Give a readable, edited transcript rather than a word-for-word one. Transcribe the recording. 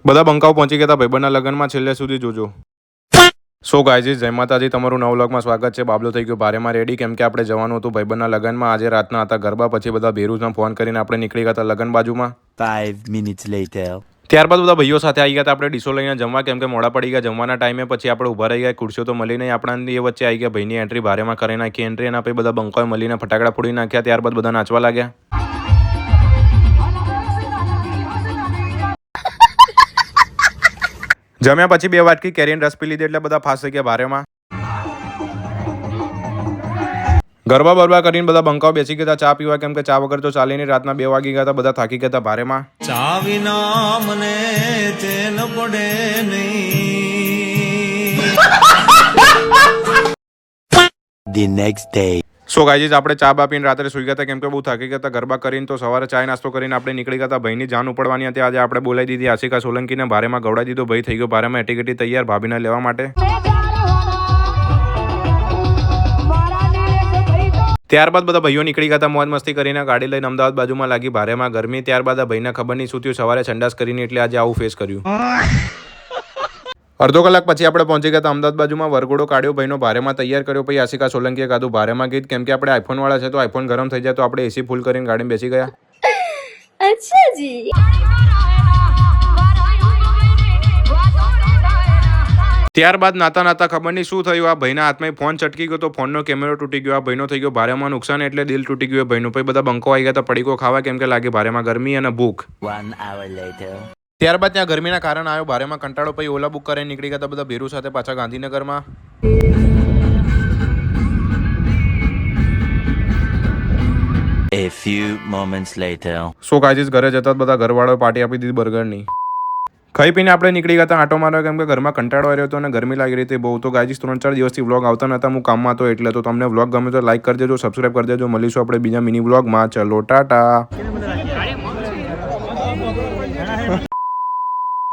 બધા બંકાઓ પહોંચી ગયા હતા ભાઈબંધના લગ્નમાં, છેલ્લે સુધી જોજો. સો ગાઈઝ, જય માતાજી, તમારું નવ વ્લોગમાં સ્વાગત છે. બાબલો થઈ ગયો ભારેમાં રેડી, કેમ કે આપણે જવાનું હતું ભાઈબંધના લગ્નમાં. આજે રાતના હતા ગરબા, પછી બધા ભેરુના ફોન કરીને આપણે નીકળી ગયા હતા લગ્ન બાજુમાં. 5 minutes later. ત્યારબાદ બધા ભાઈઓ સાથે આવી ગયા હતા આપણે ડીશો લઈને જમવા, કેમ કે મોડા પડી ગયા જમવાના ટાઈમે. પછી આપણે ઊભા રહી ગયા, ખુરશીઓ તો મળી નહીં આપણને. એ વચ્ચે આવી ગયા ભાઈની એન્ટ્રી, ભારેમાં કરી નાખી એન્ટ્રી, અને પછી બધા બંકાઓએ મળીને ફટાકડા ફોડી નાખ્યા. ત્યારબાદ બધા નાચવા લાગ્યા. જમ્યા પછી 2 વાટકી કેરીનો રસ પી લીધી એટલે બધા ફાસ થઈ ગયા ભારેમાં. ગરબા બરબા કરીને બધા બંકાઓ બેસી ગયા હતા ચા પીવા, કેમ કે ચા વગર તો ચાલે નહીં. રાતના 2 વાગી ગયા હતા, બધા થાકી ગયા હતા ભારેમાં. ચા વિના મને ચેન પડે નહીં. The next day. So guys, આપણે ચા બા પીને રાત્રે સુઈ ગયા હતા, કેમ કે બહુ થાકી ગયા હતા ગરબા કરીને. તો સવારે ચાય નાસ્તો કરીને આપણે નીકળી ગયા હતા. ભાઈની જાન ઉપડવાની હતી આજે. આપણે બોલાવી દીધી આશિકા સોલંકીને, ભારેમાં ગવડાવી દીધો. ભાઈ થઈ ગયો ભારેમાં એટીકેટી તૈયાર ભાભીને લેવા માટે. ત્યારબાદ બધા ભાઈઓ નીકળી ગયા હતા મોજ મસ્તી કરીને. ગાડી લઈને અમદાવાદ બાજુમાં લાગી ભારેમાં ગરમી. ત્યારબાદ આ ભાઈને ખબર નહીં શું થયું, સવારે સંડાસ કરીને એટલે આજે આવું ફેસ કર્યું. અડધો કલાક પછી આપણે પહોંચી ગયા હતા અમદાવાદ બાજુમાં. વરઘોડો કાઢ્યો, ભાઈનો ભારેમાં તૈયાર કર્યો. પછી આશિકા સોલંકીએ કાઢું ભારેમાં ગીત, કેમ કે આપણે આઈફોન વાળા છે તો આઈફોન ગરમ થઈ જાય, તો આપણે એસી ફૂલ કરીને ગાડીમાં બેસી ગયા. अच्छा जी. ત્યારબાદ નાતા નાતા ખબર નહીં શું થયું, આ ભાઈના હાથમાં ફોન ચટકી ગયો, તો ફોનનો કેમેરો તૂટી ગયો. આ ભાઈનો થઈ ગયો ભારેમાં નુકસાન, એટલે દિલ તૂટી ગયું ભાઈનું. પછી બધા બંકો આવી ગયા હતા પડીકો ખાવા, કેમ કે લાગે ભારેમાં ગરમી અને ભૂખ. 1 hour later. ત્યારબાદ ત્યાં ગરમીના કારણે આવ્યો ભારેમાં કંટાળો. પછી ઓલા બુક કરીને નીકળી ગયા હતા બધા ભેરુ સાથે પાછા ગાંધીનગરમાં. A few moments later. So guys, ઘરે જતા બધા ઘરવાળાએ પાર્ટી આપી દીધી બર્ગરની. ખાઈ પીને આપણે નીકળી ગયા હતા આંટો મારવા, કેમ કે ઘરમાં કંટાળો આવ્યો હતો અને ગરમી લાગી રહી હતી બહુ. તો ગાઈઝ 3-4 દિવસથી વ્લોગ આવતા નહોતા, હું કામમાં હતો એટલે. તો તમને વ્લોગ ગમે તો લાઈક કરી દેજો, સબસ્ક્રાઈબ કરી દેજો. મળીશું આપણે બીજા મિની વ્લોગમાં. ચલો ટાટા.